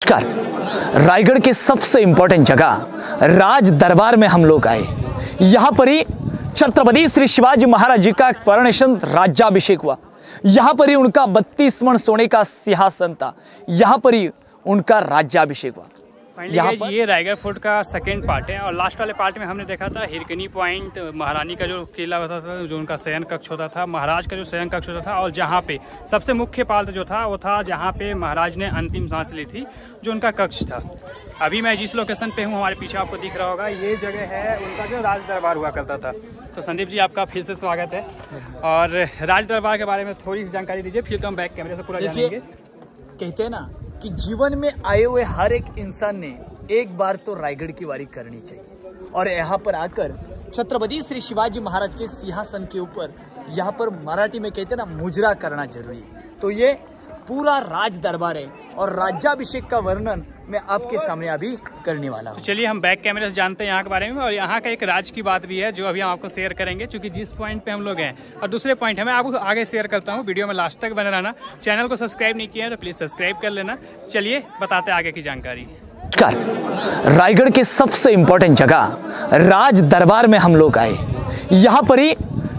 नमस्कार। रायगढ़ के सबसे इंपॉर्टेंट जगह राज दरबार में हम लोग आए। यहाँ पर ही छत्रपति श्री शिवाजी महाराज जी का कोरोनेशन राज्याभिषेक हुआ। यहाँ पर ही उनका 32 मण सोने का सिंहासन था। यहाँ पर ही उनका राज्याभिषेक हुआ। यहाँ पर ये रायगढ़ फोर्ट का सेकेंड पार्ट है और लास्ट वाले पार्ट में हमने देखा था हिरकनी पॉइंट, महारानी का जो किला होता था, जो उनका शयन कक्ष होता था, महाराज का जो शयन कक्ष होता था, और जहाँ पे सबसे मुख्य पार्ट जो था वो था जहाँ पे महाराज ने अंतिम सांस ली थी, जो उनका कक्ष था। अभी मैं जिस लोकेशन पे हूँ, हमारे पीछे आपको दिख रहा होगा, ये जगह है उनका जो राज दरबार हुआ करता था। तो संदीप जी, आपका फिर से स्वागत है और राज दरबार के बारे में थोड़ी सी जानकारी दीजिए, फिर तो हम बैक कैमरे से पूरा जानेंगे। कहते हैं ना कि जीवन में आए हुए हर एक इंसान ने एक बार तो रायगढ़ की वारी करनी चाहिए, और यहाँ पर आकर छत्रपति श्री शिवाजी महाराज के सिंहासन के ऊपर यहाँ पर मराठी में कहते हैं ना मुजरा करना जरूरी है। तो ये पूरा राज दरबार है और राज्याभिषेक का वर्णन मैं आपके सामने अभी करने वाला हूँ। तो चलिए हम बैक कैमरे से जानते हैं यहाँ के बारे में, और यहाँ का एक राज की बात भी है जो अभी हम आपको शेयर करेंगे, क्योंकि जिस पॉइंट पे हम लोग हैं और दूसरे पॉइंट है मैं आपको आगे शेयर करता हूँ। वीडियो में लास्ट तक बने रहना। चैनल को सब्सक्राइब नहीं किया है तो प्लीज़ सब्सक्राइब कर लेना। चलिए बताते आगे की जानकारी। रायगढ़ के सबसे इंपॉर्टेंट जगह राज दरबार में हम लोग आए। यहाँ पर ही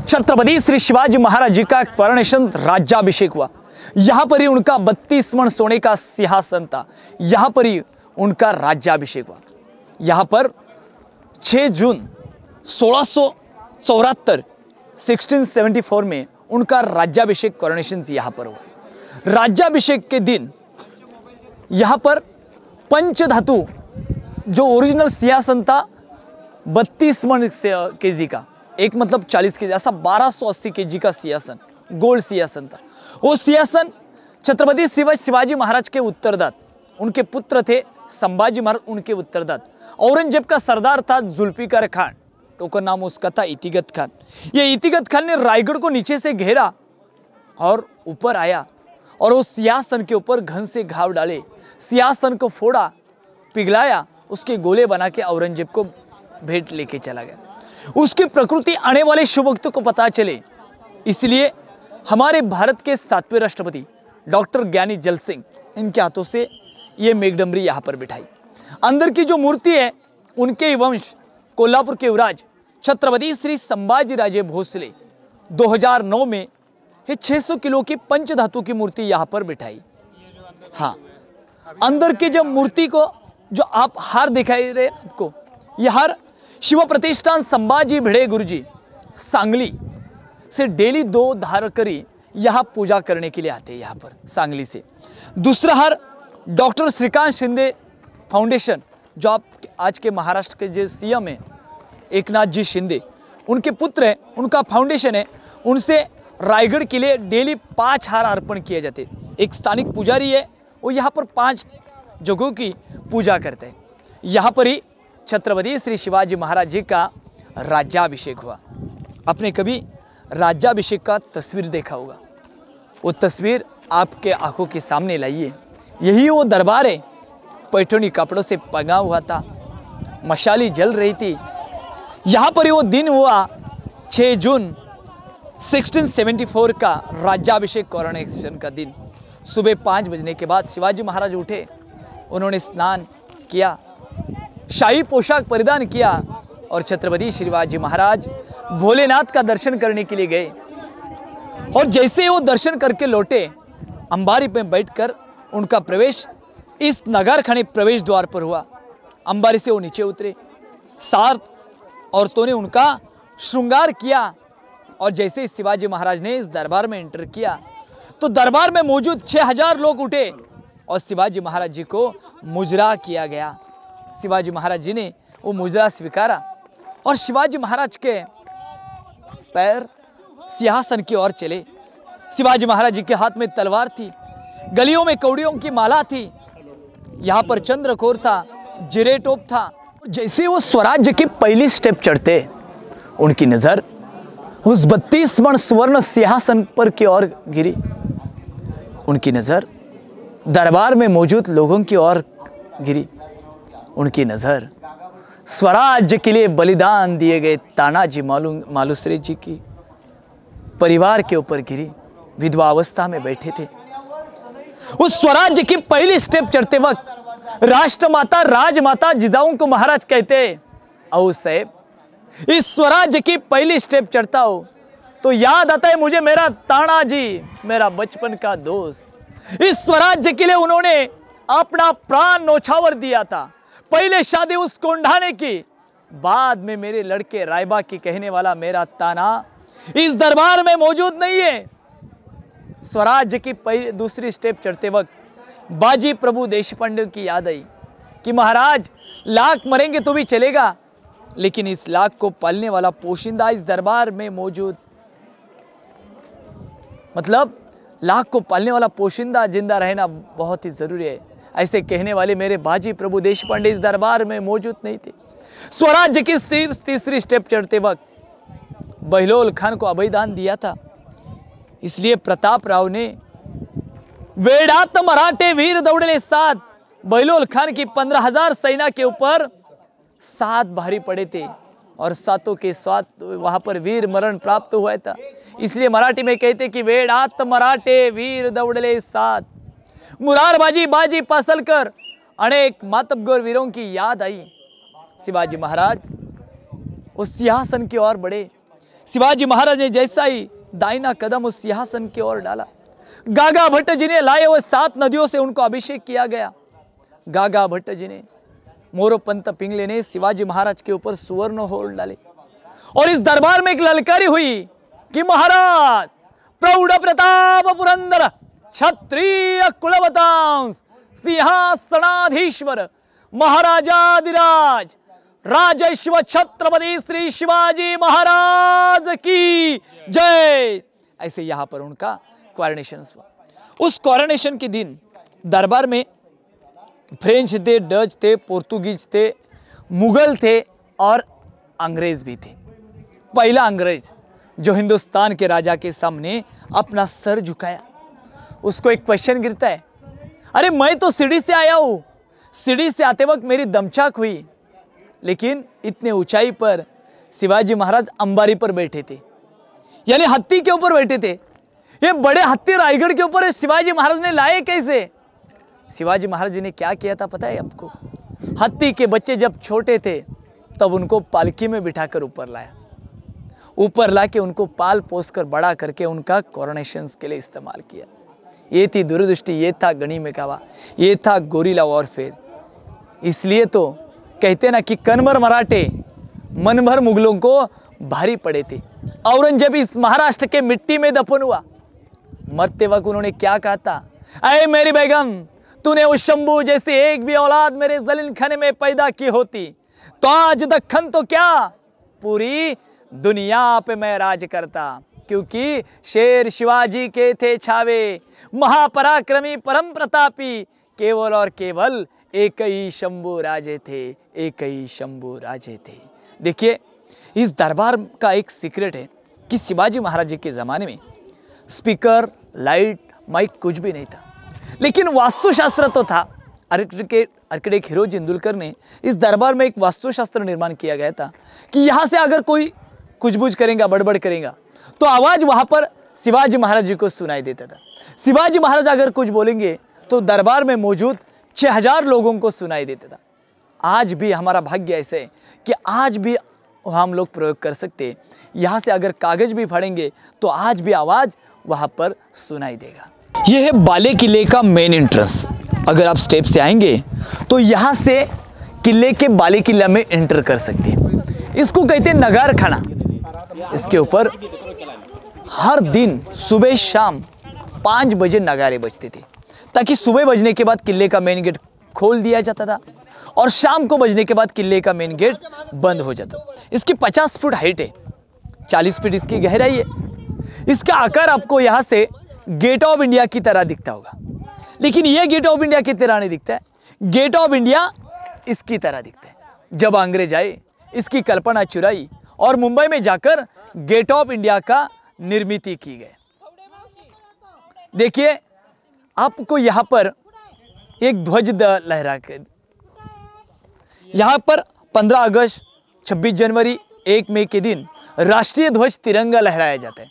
छत्रपति श्री शिवाजी महाराज जी का कोरोनेशन राज्याभिषेक हुआ। यहाँ पर ही उनका 32 मण सोने का सिंहासन था। यहाँ पर ही उनका राज्याभिषेक हुआ। यहाँ पर 6 जून 1674 1674 में उनका राज्याभिषेक कोरोनेशन यहाँ पर हुआ। राज्याभिषेक के दिन यहाँ पर पंचधातु जो ओरिजिनल सिंहासन था 32 मण केजी का, एक मतलब 40 केजी, ऐसा 1280 केजी का सिंहासन, गोल्ड सिंहासन था। वो सिंहासन छत्रपति शिवाजी महाराज के उत्तरदात, उनके पुत्र थे संभाजी महाराज, उनके उत्तरदात औरंगजेब का सरदार था जुल्फिकार खान, टोकन नाम उसका था इतिगत खान। ये इतिगत खान ने रायगढ़ को नीचे से घेरा और ऊपर आया और उस सिंहासन के ऊपर घन से घाव डाले, सिंहासन को फोड़ा, पिघलाया, उसके गोले बना के औरंगजेब को भेंट लेके चला गया। उसकी प्रकृति आने वाले शुभ वक्त को पता चले, इसलिए हमारे भारत के 7वें राष्ट्रपति डॉक्टर ज्ञानी जल सिंह, इनके हाथों से ये मेघडंबरी यहाँ पर बिठाई। अंदर की जो मूर्ति है उनके वंश कोल्हापुर के युवराज छत्रपति श्री संभाजी राजे भोसले 2009 में ये 600 किलो की पंचधातु की मूर्ति यहाँ पर बिठाई। हाँ, अंदर के जब मूर्ति को जो आप हार दिखाई रहे आपको, यह हार शिव प्रतिष्ठान संभाजी भिड़े गुरुजी सांगली से डेली 2 धारकरी यहाँ पूजा करने के लिए आते हैं यहाँ पर सांगली से। दूसरा हार डॉक्टर श्रीकांत शिंदे फाउंडेशन, जो आप आज के महाराष्ट्र के जो सीएम हैं एकनाथ जी शिंदे, उनके पुत्र हैं, उनका फाउंडेशन है, उनसे रायगढ़ के लिए डेली 5 हार अर्पण किए जाते। एक स्थानिक पुजारी है, वो यहाँ पर 5 जगहों की पूजा करते हैं। यहाँ पर ही छत्रपति श्री शिवाजी महाराज जी का राज्याभिषेक हुआ। आपने कभी राज्याभिषेक का तस्वीर देखा होगा, वो तस्वीर आपके आंखों के सामने लाइए। यही वो दरबार है, पैठनी कपड़ों से पगा हुआ था, मशाली जल रही थी। यहाँ पर ही वो दिन हुआ 6 जून 1674 का राज्याभिषेक कोरोनेशन का दिन। सुबह 5 बजने के बाद शिवाजी महाराज उठे, उन्होंने स्नान किया, शाही पोशाक परिधान किया और छत्रपति शिवाजी महाराज भोलेनाथ का दर्शन करने के लिए गए। और जैसे वो दर्शन करके लौटे, अंबारी पे बैठकर उनका प्रवेश इस नगारखाने प्रवेश द्वार पर हुआ। अंबारी से वो नीचे उतरे, 7 औरतों ने उनका श्रृंगार किया और जैसे शिवाजी महाराज ने इस दरबार में एंटर किया तो दरबार में मौजूद 6000 लोग उठे और शिवाजी महाराज जी को मुजरा किया गया। शिवाजी महाराज जी ने वो मुजरा स्वीकारा और शिवाजी महाराज के पैर सिंहासन की ओर चले। शिवाजी महाराज जी के हाथ में तलवार थी, गलियों में कौड़ियों की माला थी, यहाँ पर चंद्रकोर था, जिरे टोप था। जैसे वो स्वराज्य के पहली स्टेप चढ़ते, उनकी नजर उस 32 मण सुवर्ण सिंहासन पर की ओर गिरी। उनकी नजर दरबार में मौजूद लोगों की ओर गिरी। उनकी नजर स्वराज्य के लिए बलिदान दिए गए तानाजी मालुसरे जी की परिवार के ऊपर गिरी। विधवा अवस्था में बैठे थे, उस स्वराज्य की पहली स्टेप चढ़ते वक्त राष्ट्रमाता राजमाता जिजाऊ को महाराज कहते। और साहब, इस स्वराज्य की पहली स्टेप चढ़ता हो तो याद आता है मुझे मेरा तानाजी, मेरा बचपन का दोस्त। इस स्वराज्य के लिए उन्होंने अपना प्राण न्यौछावर दिया था। पहले शादी उस कोंढाने की, बाद में मेरे लड़के रायबा की कहने वाला मेरा ताना इस दरबार में मौजूद नहीं है। स्वराज्य की दूसरी स्टेप चढ़ते वक्त बाजी प्रभु देशपांडे की याद आई कि महाराज लाख मरेंगे तो भी चलेगा, लेकिन इस लाख को पालने वाला पोशिंदा इस दरबार में मौजूद, मतलब लाख को पालने वाला पोशिंदा जिंदा रहना बहुत ही जरूरी है। ऐसे कहने वाले मेरे बाजी प्रभु देशपांडे इस दरबार में मौजूद नहीं थे। स्वराज्य की तीसरी स्टेप चढ़ते वक्त बहलोल खान को अभयदान दिया था, इसलिए प्रताप राव ने वेड़ात मराठे वीर दौड़ले 7, बहलोल खान की 15,000 सेना के ऊपर 7 भारी पड़े थे और 7 के 7 वहां पर वीर मरण प्राप्त हुआ था। इसलिए मराठी में कहते कि वेड़ात मराठे वीर दौड़ले 7। मुरारबाजी बाजी पासलकर अनेक मातबगोर वीरों की याद आई। शिवाजी महाराज उस सिंहासन की ओर बढ़े। शिवाजी महाराज ने जैसा ही दाहिना कदम उस सिंहासन की ओर डाला, गागा भट्ट जी ने लाए हुए 7 नदियों से उनको अभिषेक किया गया। गागा भट्ट जी ने, मोरोपंत पिंगले ने शिवाजी महाराज के ऊपर सुवर्ण होल डाले और इस दरबार में एक ललकारी हुई कि महाराज प्रौढ़ प्रताप पुरंदर क्षत्रिय कुलवतांश सिंहासनाधीश्वर महाराजाधिराज राजेश्वर छत्रपति श्री शिवाजी महाराज की जय। ऐसे यहां पर उनका कॉरोनेशन हुआ। उस कॉरोनेशन के दिन दरबार में फ्रेंच थे, डच थे, पोर्तुगीज थे, मुगल थे और अंग्रेज भी थे। पहला अंग्रेज जो हिंदुस्तान के राजा के सामने अपना सर झुकाया, उसको एक क्वेश्चन गिरता है, अरे मैं तो सीढ़ी से आया हूं, सीढ़ी से आते वक्त मेरी दमचाक हुई, लेकिन इतने ऊंचाई पर शिवाजी महाराज अंबारी पर बैठे थे, यानी हत्ती के ऊपर बैठे थे। ये बड़े हत्ती रायगढ़ के ऊपर शिवाजी महाराज ने लाए कैसे? शिवाजी महाराज जी ने क्या किया था पता है आपको? हत्ती के बच्चे जब छोटे थे तब उनको पालकी में बिठाकर ऊपर लाया, ऊपर लाके उनको पाल पोस कर बड़ा करके उनका कोरोनेशन के लिए इस्तेमाल किया। ये थी दूरदृष्टि, ये था गणिमेकावा, ये था गोरिल्ला वॉरफेयर। इसलिए तो कहते ना कि कनमर मराठे मन भर मुगलों को भारी पड़े थे। औरंगजेब इस महाराष्ट्र के मिट्टी में दफन हुआ। मरते वक्त उन्होंने क्या कहा था? अरे मेरी बेगम, तूने उस शंभू जैसी एक भी औलाद मेरे जलील खाने में पैदा की होती तो आज दक्खन तो क्या पूरी दुनिया पे मैं राज करता, क्योंकि शेर शिवाजी के थे छावे, महापराक्रमी परम प्रतापी, केवल और केवल एक ही शंभू राजे थे, एक ही शंभू राजे थे। देखिए, इस दरबार का एक सीक्रेट है कि शिवाजी महाराज जी के ज़माने में स्पीकर, लाइट, माइक कुछ भी नहीं था, लेकिन वास्तुशास्त्र तो था। आर्किटेक्ट हीरोज इंदुलकर ने इस दरबार में एक वास्तुशास्त्र निर्माण किया गया था कि यहाँ से अगर कोई कुछ करेगा, बड़बड़ करेगा, तो आवाज़ वहाँ पर शिवाजी महाराज जी को सुनाई देता था। शिवाजी महाराज अगर कुछ बोलेंगे तो दरबार में मौजूद 6000 लोगों को सुनाई देता था। आज भी हमारा भाग्य ऐसे है कि आज भी हम लोग प्रयोग कर सकते हैं। यहाँ से अगर कागज भी फाड़ेंगे तो आज भी आवाज़ वहाँ पर सुनाई देगा। यह है बाले किले का मेन एंट्रेंस। अगर आप स्टेप से आएंगे तो यहाँ से किले के बाले किला में एंटर कर सकते हैं। इसको कहते हैं नगार खाना। इसके ऊपर हर दिन सुबह शाम 5 बजे नगारे बजते थे, ताकि सुबह बजने के बाद किले का मेन गेट खोल दिया जाता था और शाम को बजने के बाद किले का मेन गेट बंद हो जाता। इसकी 50 फुट हाइट है, 40 फीट इसकी गहराई है। इसका आकार आपको यहाँ से गेट ऑफ इंडिया की तरह दिखता होगा, लेकिन यह गेट ऑफ इंडिया की तरह नहीं दिखता है। गेट ऑफ इंडिया इसकी तरह दिखता है। जब अंग्रेज आए, इसकी कल्पना चुराई और मुंबई में जाकर गेट ऑफ इंडिया का निर्मित की गई। देखिए, आपको यहाँ पर एक ध्वज लहरा के, यहाँ पर 15 अगस्त, 26 जनवरी, 1 मई के दिन राष्ट्रीय ध्वज तिरंगा लहराया जाता है।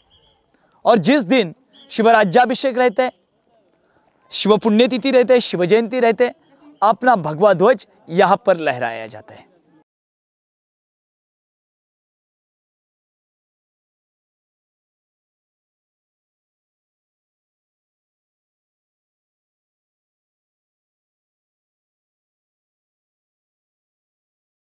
और जिस दिन शिवराज्याभिषेक रहता है, शिव पुण्यतिथि रहते हैं, शिव जयंती रहते हैं, अपना भगवा ध्वज यहाँ पर लहराया जाता है।